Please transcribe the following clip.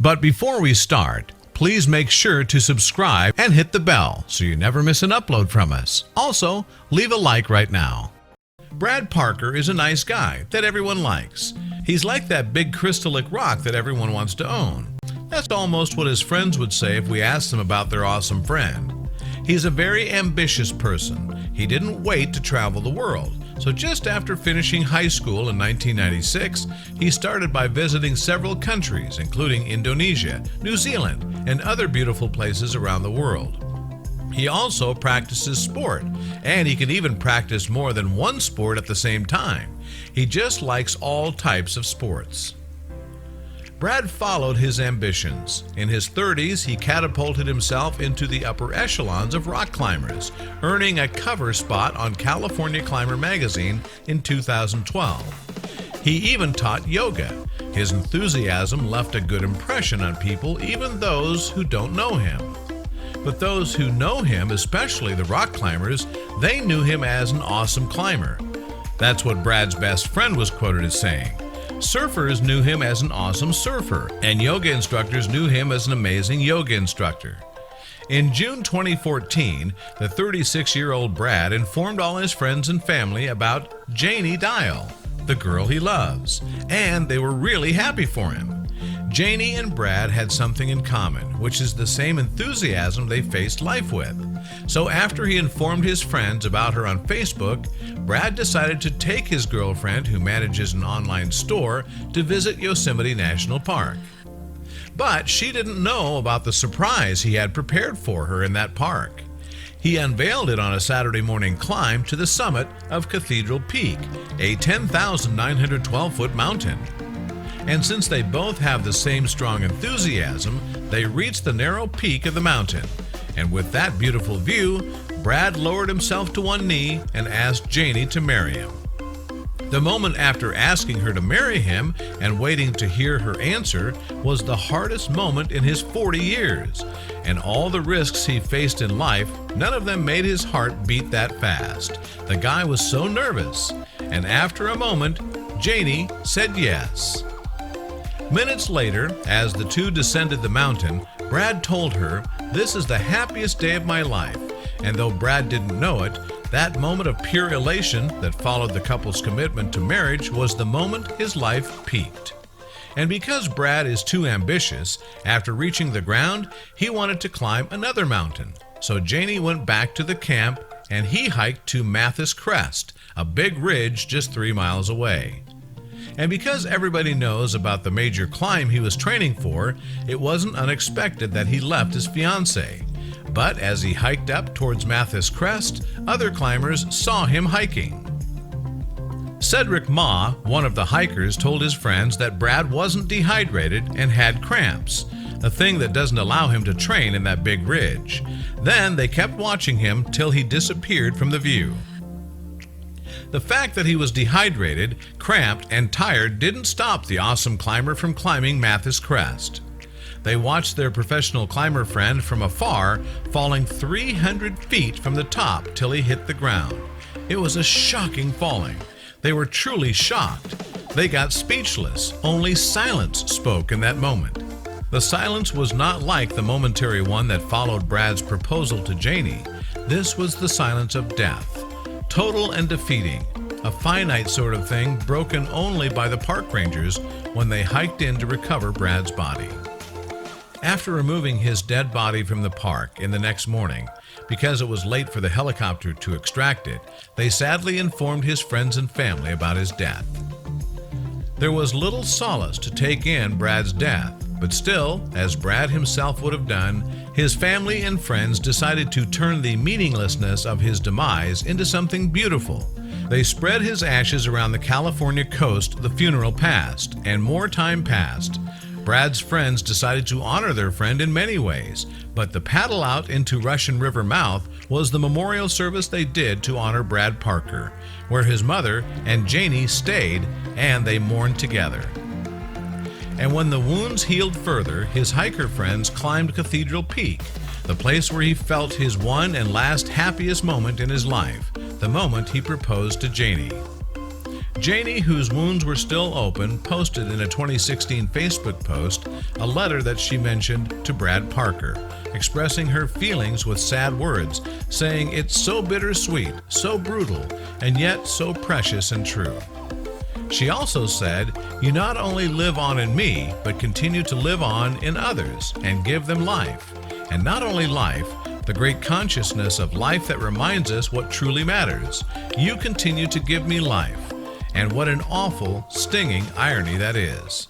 But before we start, please make sure to subscribe and hit the bell so you never miss an upload from us. Also, leave a like right now. Brad Parker is a nice guy that everyone likes. He's like that big crystalline rock that everyone wants to own. That's almost what his friends would say if we asked them about their awesome friend. He's a very ambitious person. He didn't wait to travel the world. So just after finishing high school in 1996, he started by visiting several countries, including Indonesia, New Zealand, and other beautiful places around the world. He also practices sport, and he can even practice more than one sport at the same time. He just likes all types of sports. Brad followed his ambitions. In his 30s, he catapulted himself into the upper echelons of rock climbers, earning a cover spot on California Climber magazine in 2012. He even taught yoga. His enthusiasm left a good impression on people, even those who don't know him. But those who know him, especially the rock climbers, they knew him as an awesome climber. That's what Brad's best friend was quoted as saying. Surfers knew him as an awesome surfer, and yoga instructors knew him as an amazing yoga instructor. In June 2014, the 36-year-old Brad informed all his friends and family about Janie Dial, the girl he loves, and they were really happy for him. Janie and Brad had something in common, which is the same enthusiasm they faced life with. So after he informed his friends about her on Facebook, Brad decided to take his girlfriend, who manages an online store, to visit Yosemite National Park. But she didn't know about the surprise he had prepared for her in that park. He unveiled it on a Saturday morning climb to the summit of Cathedral Peak, a 10,912-foot mountain. And since they both have the same strong enthusiasm, they reached the narrow peak of the mountain. And with that beautiful view, Brad lowered himself to one knee and asked Janie to marry him. The moment after asking her to marry him and waiting to hear her answer was the hardest moment in his 40 years. And all the risks he faced in life, none of them made his heart beat that fast. The guy was so nervous. And after a moment, Janie said yes. Minutes later, as the two descended the mountain, Brad told her, "This is the happiest day of my life." And though Brad didn't know it, that moment of pure elation that followed the couple's commitment to marriage was the moment his life peaked. And because Brad is too ambitious, after reaching the ground, he wanted to climb another mountain. So Janie went back to the camp and he hiked to Mathis Crest, a big ridge just 3 miles away. And because everybody knows about the major climb he was training for, it wasn't unexpected that he left his fiancée. But as he hiked up towards Mathis Crest, other climbers saw him hiking. Cedric Ma, one of the hikers, told his friends that Brad wasn't dehydrated and had cramps, a thing that doesn't allow him to train in that big ridge. Then they kept watching him till he disappeared from the view. The fact that he was dehydrated, cramped, and tired didn't stop the awesome climber from climbing Mathis Crest. They watched their professional climber friend from afar, falling 300 feet from the top till he hit the ground. It was a shocking falling. They were truly shocked. They got speechless. Only silence spoke in that moment. The silence was not like the momentary one that followed Brad's proposal to Janie. This was the silence of death. Total and defeating, a finite sort of thing broken only by the park rangers when they hiked in to recover Brad's body. After removing his dead body from the park in the next morning, because it was late for the helicopter to extract it, they sadly informed his friends and family about his death. There was little solace to take in Brad's death, but still, as Brad himself would have done, his family and friends decided to turn the meaninglessness of his demise into something beautiful. They spread his ashes around the California coast. The funeral passed, and more time passed. Brad's friends decided to honor their friend in many ways, but the paddle out into Russian River mouth was the memorial service they did to honor Brad Parker, where his mother and Janie stayed and they mourned together. And when the wounds healed further, his hiker friends climbed Cathedral Peak, the place where he felt his one and last happiest moment in his life, the moment he proposed to Janie. Janie, whose wounds were still open, posted in a 2016 Facebook post a letter that she mentioned to Brad Parker, expressing her feelings with sad words, saying it's so bittersweet, so brutal, and yet so precious and true. She also said, "You not only live on in me, but continue to live on in others and give them life. And not only life, the great consciousness of life that reminds us what truly matters. You continue to give me life." And what an awful, stinging irony that is.